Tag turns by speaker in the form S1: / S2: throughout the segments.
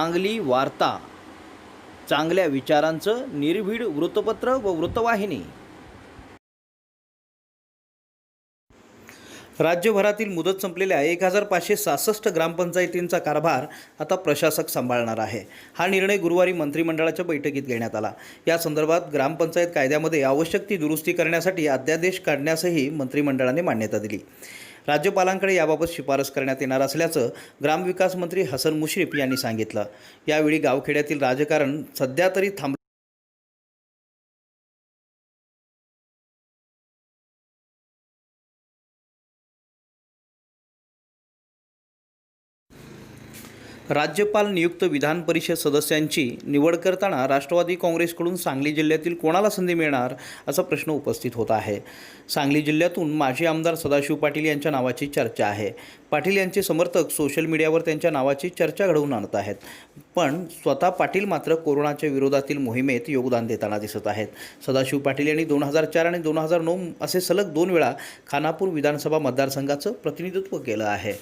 S1: चांगली वार्ता, चांगल्या विचारांचं निर्भीड वृत्तपत्र व वृत्तवाहिनी. राज्यभरातील मुदत संपलेल्या 1566 ग्रामपंचायतींचा कारभार आता प्रशासक सांभाळणार आहे. हा निर्णय गुरुवारी मंत्रिमंडळाच्या बैठकीत घेण्यात आला. या संदर्भात ग्रामपंचायत कायद्यामध्ये आवश्यक ती दुरुस्ती करण्यासाठी अध्यादेश काढण्यासही मंत्रिमंडळाने मान्यता दिली. राज्यपालांकडे याबाबत शिफारस करण्यात येणार असल्याचं ग्रामविकास मंत्री हसन मुश्रीफ यांनी सांगितलं. यावेळी गावखेड्यातील राजकारण सध्या तरी थांबलं. राज्यपाल नियुक्त विधान परिषद सदस्यांची निवड करताना राष्ट्रवादी काँग्रेसकडून सांगली जिल्ह्यातील कोणाला संधी मिळणार असा प्रश्न उपस्थित होत आहे. सांगली जिल्ह्यातून माजी आमदार सदाशिव पाटील यांच्या नावाची चर्चा आहे. पाटील यांचे समर्थक सोशल मीडियावर त्यांच्या नावाची चर्चा घडवून आणत आहेत. पण स्वतः पाटील मात्र कोरोनाच्या विरोधातील मोहिमेत योगदान देताना दिसत आहेत. सदाशिव पाटील यांनी 2004 आणि 2009 असे सलग 2 वेळा खानापूर विधानसभा मतदारसंघाचं प्रतिनिधित्व केलं आहे.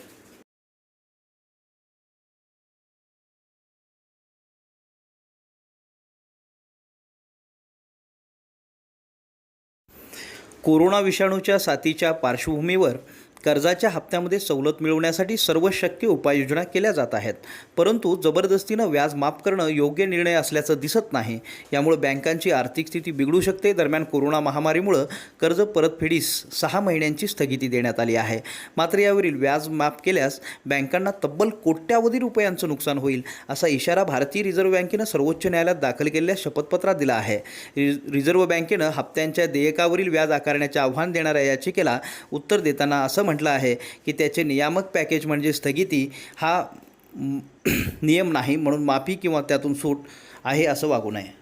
S1: कोरोना विषाणूच्या साथीच्या पार्श्वभूमीवर कर्जाच्या हप्त्यामध्ये सवलत मिळवण्यासाठी सर्व शक्य उपाययोजना केल्या जात आहेत. परंतु जबरदस्तीनं व्याज माफ करणं योग्य निर्णय असल्याचं दिसत नाही. यामुळे बँकांची आर्थिक स्थिती बिघडू शकते. दरम्यान कोरोना महामारीमुळे कर्ज परतफेडीस 6 महिन्यांची स्थगिती देण्यात आली आहे. मात्र यावरील व्याज माफ केल्यास बँकांना तब्बल कोट्यावधी रुपयांचं नुकसान होईल असा इशारा भारतीय रिझर्व्ह बँकेनं सर्वोच्च न्यायालयात दाखल केलेल्या शपथपत्रात दिला आहे. रिझर्व्ह बँकेनं हप्त्यांच्या देयकावरील व्याज आकारण्याचे आव्हान देणाऱ्या याचिकेला उत्तर देताना असं म्हटलं आहे की त्याचे नियामक पॅकेज म्हणजे स्थगिती हा नियम नाही, म्हणून माफी किंवा त्यातून सूट आहे असं वागू नये.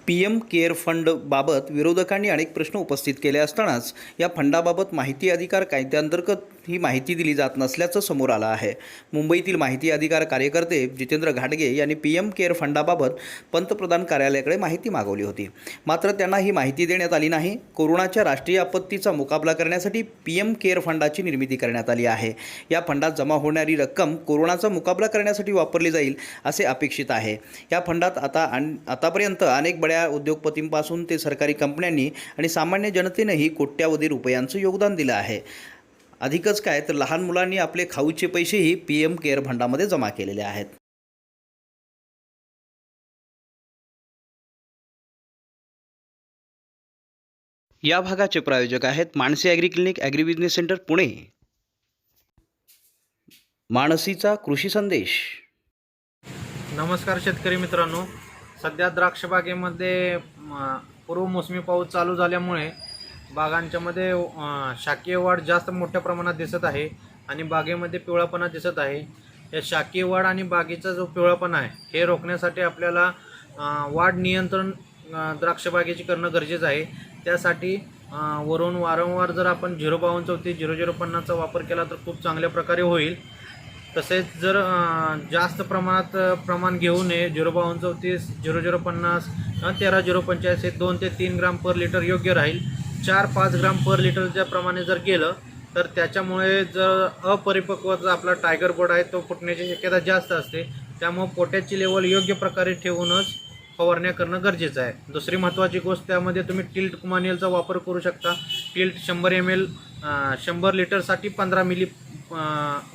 S1: PM केअर फंडबाबत विरोधकांनी अनेक प्रश्न उपस्थित केले असतानाच या फंडाबाबत माहिती अधिकार कायद्याअंतर्गत ही माहिती दिली जात नसल्याचं समोर आलं आहे. मुंबईतील माहिती अधिकार कार्यकर्ते जितेंद्र घाटगे यांनी PM केअर फंडाबाबत पंतप्रधान कार्यालयाकडे माहिती मागवली होती. मात्र त्यांना ही माहिती देण्यात आली नाही. कोरोनाच्या राष्ट्रीय आपत्तीचा मुकाबला करण्यासाठी PM केअर फंडाची निर्मिती करण्यात आली आहे. या फंडात जमा होणारी रक्कम कोरोनाचा मुकाबला करण्यासाठी वापरली जाईल असे अपेक्षित आहे. या फंडात आतापर्यंत अनेक बड्या उद्योगपतींपासून ते सरकारी कंपन्यांनी आणि सामान्य जनतेनेही कोट्यावधी रुपयांचं योगदान दिलं आहे. अधिकच काय तर लहान मुलांनी आपले खाऊचे पैसेही PM केअर फंडामध्ये जमा केलेले आहेत. या भागाचे प्रायोजक आहेत Mansi agri clinic, agri business centre, Pune. मानसीचा कृषी संदेश.
S2: नमस्कार शेतकरी मित्रांनो, सध्या द्राक्ष बागेमध्ये पूर्व मोसमी पाऊस चालू झाल्यामुळे बागांच्यामध्ये शाकीय वाढ जास्त मोठ्या प्रमाणात दिसत आहे आणि बागेमध्ये पिवळापणा दिसत आहे. या शाकीय वाढ आणि बागेचा जो पिवळापणा आहे हे रोखण्यासाठी आपल्याला वाढ नियंत्रण द्राक्ष बागेची करणं गरजेचं आहे. त्यासाठी वरून वारंवार जर आपण 05234 0050चा वापर केला तर खूप चांगल्या प्रकारे होईल. तसेच जर जास्त प्रमाण घेऊ नये, 05234 0050 13085 हे 2 ते 3 ग्राम पर लिटर योग्य राहील. 4-5 ग्राम पर लिटरच्या प्रमाणे जर गेलं तर त्याच्यामुळे जर अपरिपक्वचा आपला टायगर बोर्ड आहे तो फुटण्याची शक्यता जास्त असते. त्यामुळे पोटॅशची लेवल योग्य प्रकारे ठेवूनच फवारण्या करणं गरजेचं आहे. दुसरी महत्त्वाची गोष्ट, त्यामध्ये तुम्ही टिल्ट कुमानियलचा वापर करू शकता. टिल्ट 100 ml 100 लिटरसाठी 15 मिली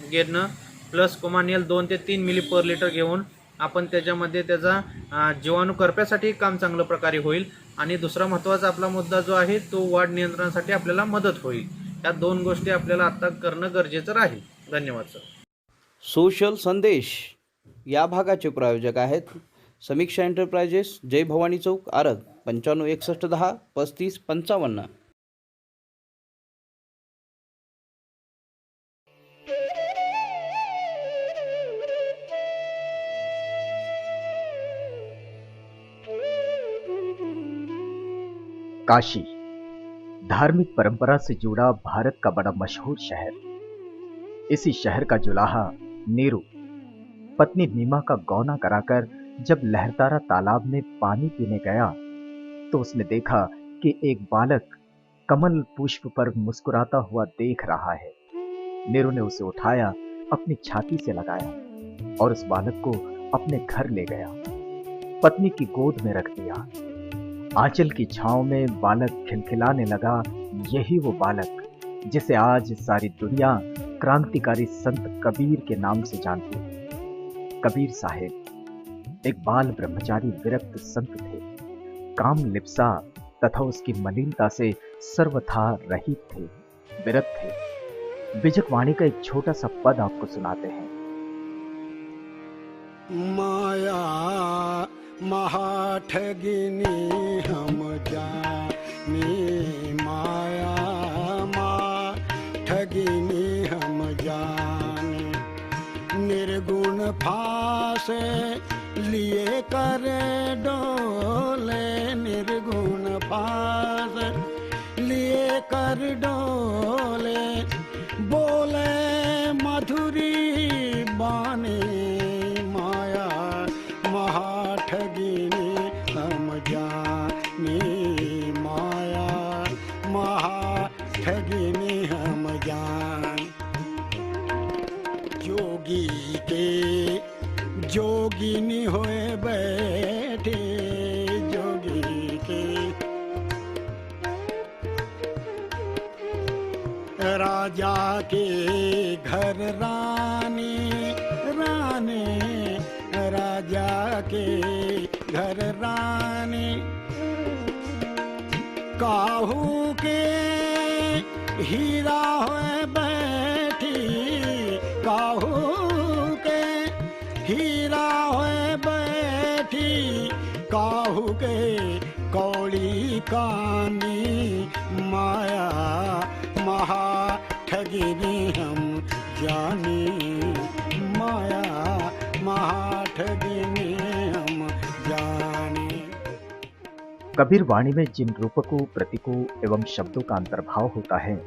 S2: घेणं प्लस कुमानियल 2 ते 3 मिली पर लिटर घेऊन आपण त्याच्यामध्ये त्याचा जीवाणू करप्यासाठी काम चांगल्या प्रकारे होईल. आणि दुसरा महत्त्वाचा आपला मुद्दा जो आहे तो वाढ नियंत्रणासाठी आपल्याला मदत होईल. या 2 गोष्टी आपल्याला आता करणं गरजेचं राहील. धन्यवाद सर.
S1: सोशल संदेश या भागाचे प्रायोजक आहेत समीक्षा एंटरप्राइजेस, जय भवानी चौक, आरग, 95 61 10 35 55.
S3: काशी धार्मिक परंपरा से जुड़ा भारत का बड़ा मशहूर शहर। इसी शहर का जुलाहा नीरू पत्नी मीमा का गौना कराकर जब लहरतारा तालाब में पानी पीने गया तो उसने देखा कि एक बालक कमल पुष्प पर मुस्कुराता हुआ देख रहा है। नीरू ने उसे उठाया, अपनी छाती से लगाया और उस बालक को अपने घर ले गया, पत्नी की गोद में रख दिया। आंचल की छांव में बालक खिलखिलाने लगा। यही वो बालक जिसे आज सारी दुनिया क्रांतिकारी संत कबीर के नाम से जानती है। कबीर साहेब एक बाल ब्रह्मचारी विरक्त संत थे, काम लिप्सा तथा उसकी मलिनता से सर्वथा रहित थे, विरक्त थे। बिजकवाणी का एक छोटा सा पद आपको सुनाते हैं।
S4: माया महाठगिनी हम जानी, माया ठगिनी हम जाने, निर्गुण फास लिए कर डोले, निर्गुण फास लिए कर डोले, बोले मधुरी बानी, माया महाठगिनी हम जानी, माया महाठगिनी हम जान। जोगी के जोगिनी होए बैठे, जोगी के राजा के घर रानी, रानी राजा के घर रानी, काहू के हीरा होए बैठी, काहू के हीरा होए बैठी, काहू के कौड़ी कानी, माया महा ठगिनी हम जानी, माया महा ठगिनी हम जानी।
S3: कबीर वाणी में जिन रूपकों, प्रतीकों एवं शब्दों का अंतर्भाव होता है,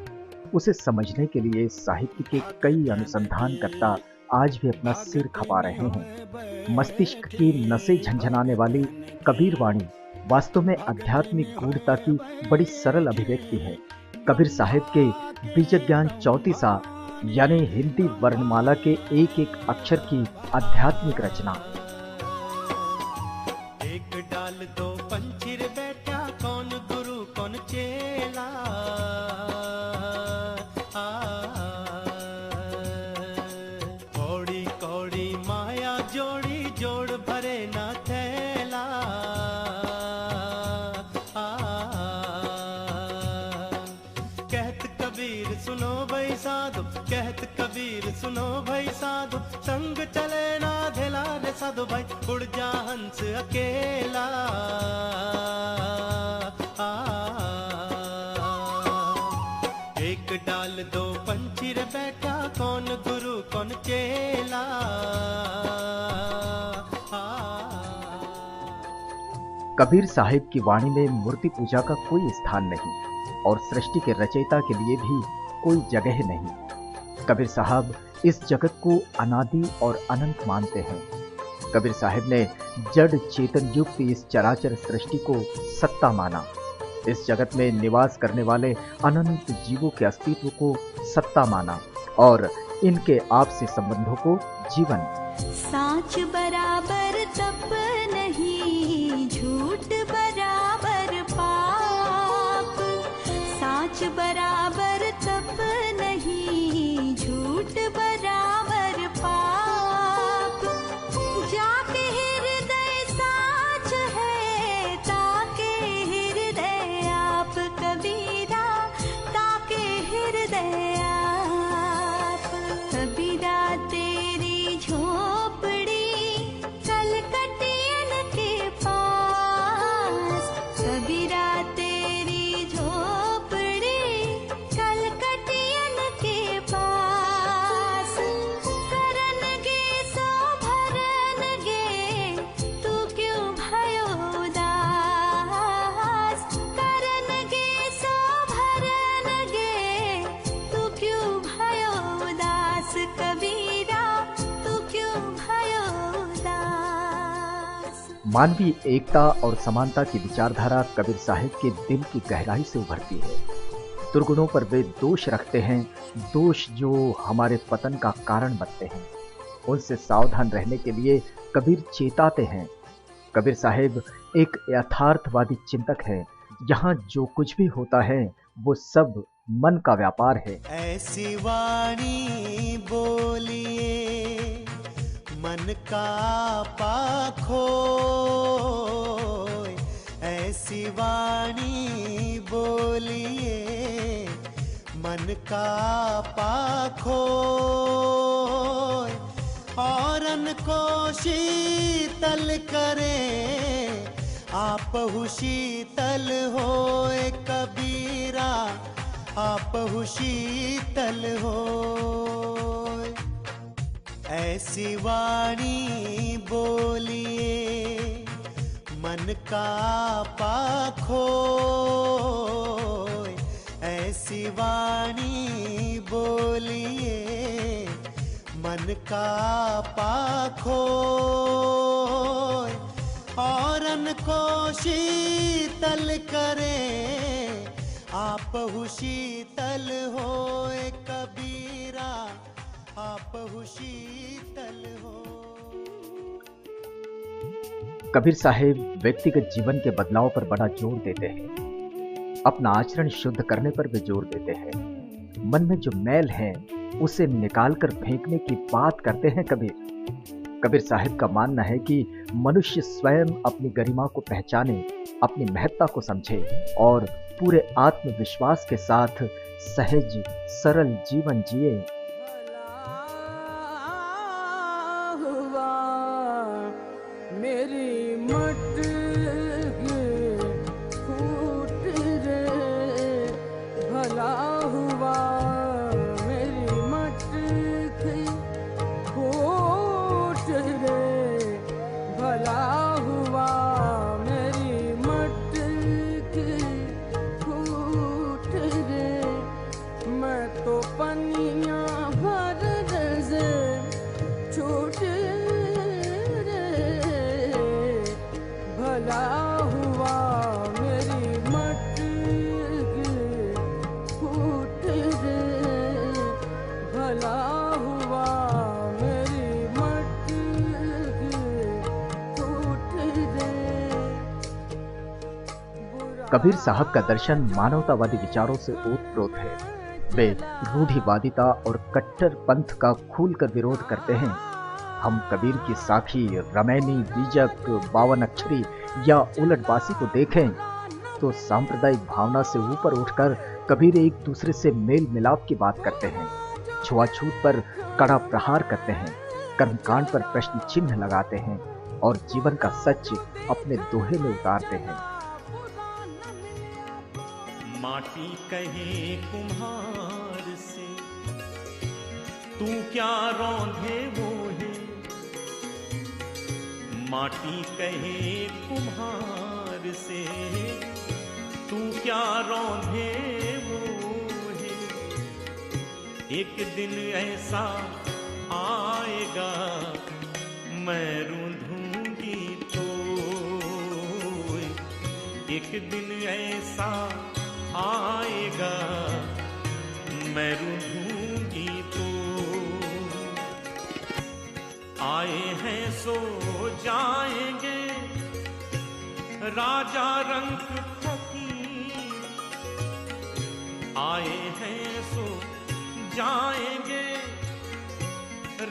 S3: उसे समझने के लिए साहित्य के कई अनुसंधानकर्ता आज भी अपना सिर खपा रहे हैं। मस्तिष्क की नसें झंझनाने वाली कबीर वाणी वास्तव में आध्यात्मिक गूढ़ता की बड़ी सरल अभिव्यक्ति है। कबीर साहिब के बीज ज्ञान 34 यानी हिंदी वर्णमाला के एक एक अक्षर की आध्यात्मिक रचना।
S5: एक डाल दो पंछीर बैठा, कौन गुरु कौन चेला, कौड़ी कौड़ी माया जोड़ी, जोड़ भरे ना थैला, कहत कबीर सुनो भाई साधु, कहत कबीर सुनो भाई साधु, संग चले ना धेला रे साधु भाई, उड़ जा हंस अकेला। एक डाल दो पंछी रे बैठा, कौन गुरु कौन चेला।
S3: कबीर साहिब की वाणी में मूर्ति पूजा का कोई स्थान नहीं और सृष्टि के रचयिता के लिए भी कोई जगह नहीं। कबीर साहब इस जगत को अनादि और अनंत मानते हैं। कबीर साहब ने जड़ चेतन युक्त इस चराचर सृष्टि को सत्ता माना, इस जगत में निवास करने वाले अनंत जीवों के अस्तित्व को सत्ता माना और इनके आपसी संबंधों को जीवन।
S6: साच बराबर तप नहीं, झूठ बराबर पाप, साच बराबर तप नहीं, झूठ बराबर पाप, जाके हृदय साच है, ताके हृदय आप कबीरा, ताके हृदय आप कबीरा। तेरी झोपड़ी कलकतियन के पास, कबीरा तेरी झोपड़ी कलकतियन के पास, करन गे सो भरन गे, तू क्यों भयो उदास, करन गे सो भरन गे, तू क्यों भयो उदास, कबीरा तू क्यों भयो उदास।
S3: मानवीय एकता और समानता की विचारधारा कबीर साहिब के दिल की गहराई से उभरती है। दुर्गुणों पर वे दोष रखते हैं, दोष जो हमारे पतन का कारण बनते हैं। उनसे सावधान रहने के लिए कबीर चेताते हैं। कबीर साहिब एक यथार्थवादी चिंतक है। यहाँ जो कुछ भी होता है वो सब मन का व्यापार है।
S5: ऐसी वाणी बोलिए मन का पाखो, ऐसी वाणी बोलिए मन का पाखो, औरन को शीतल करे आपहु शीतल होए कबीरा, आपहु शीतल होए। ऐसी वाणी बोलिए मन का पाखो, ऐसी वाणी बोलिए मन का पाखो, औरन को शीतल करे आपहु शीतल होए कबीरा, आपहु शीतल हो।
S3: कबीर साहिब व्यक्तिगत जीवन के बदलाव पर बड़ा जोर देते हैं। अपना आचरण शुद्ध करने पर भी जोर देते हैं। मन में जो मैल है उसे निकालकर फेंकने की बात करते हैं कबीर। कबीर साहिब का मानना है कि मनुष्य स्वयं अपनी गरिमा को पहचाने, अपनी महत्ता को समझे और पूरे आत्मविश्वास के साथ सहज सरल जीवन जिए।
S7: मेरी मटकी फूट रे, भला हुआ मेरी मटकी फूट रे, भला हुआ मेरी मटकी फूट रे। मैं तो पनिया भर से छूट भला हुआ मेरी मटकी फूट रे, भला हुआ मेरी मटकी फूट रे।
S3: कबीर साहब का दर्शन मानवतावादी विचारों से ओतप्रोत है। वे रूढ़िवादिता और कट्टरपंथ का खुलकर विरोध करते हैं। हम कबीर की साखी, रमैनी, बीजक, 52 अक्षरी या उलटबासी को देखें तो सांप्रदायिक भावना से ऊपर उठकर कबीर एक दूसरे से मेल मिलाप की बात करते हैं, छुआछूत पर कड़ा प्रहार करते हैं, कर्मकांड पर प्रश्न चिन्ह लगाते हैं और जीवन का सच अपने दोहे में उतारते हैं।
S5: माटी कहे कुम्हार से तू क्या रौंदे वो है, माटी कहे कुम्हार से तू क्या रौंदे वो है। एक दिन ऐसा आएगा मैं रूंधूंगी तो, एक दिन ऐसा आएगा मैं रूंधूंगी तो। आए हैं सो जाएंगे राजा रंग फकीर, आए हैं सो जाएंगे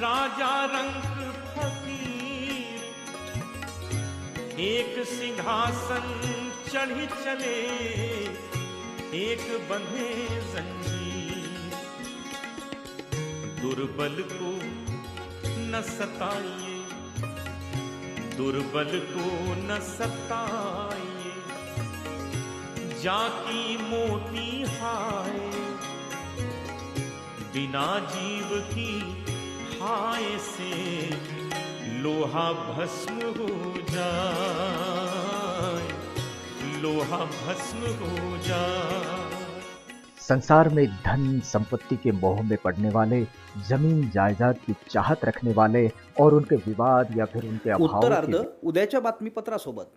S5: राजा रंग फकीर। एक सिंहासन चढ़ी चले एक बंधे जंजीर, दुर्बल को न सताइए, दुर्बल को न सताइए, जाकी मोटी हाय बिना जीव की हाय से लोहा भस्म हो जाए, लोहा भस्म हो जाए।
S3: संसार में धन संपत्ति के मोह में पड़ने वाले, जमीन जायदाद की चाहत रखने वाले और उनके विवाद या फिर उनके अभाव
S1: उत्तरार्ध
S3: के
S1: उद्याच्या बातमीपत्रासोबत।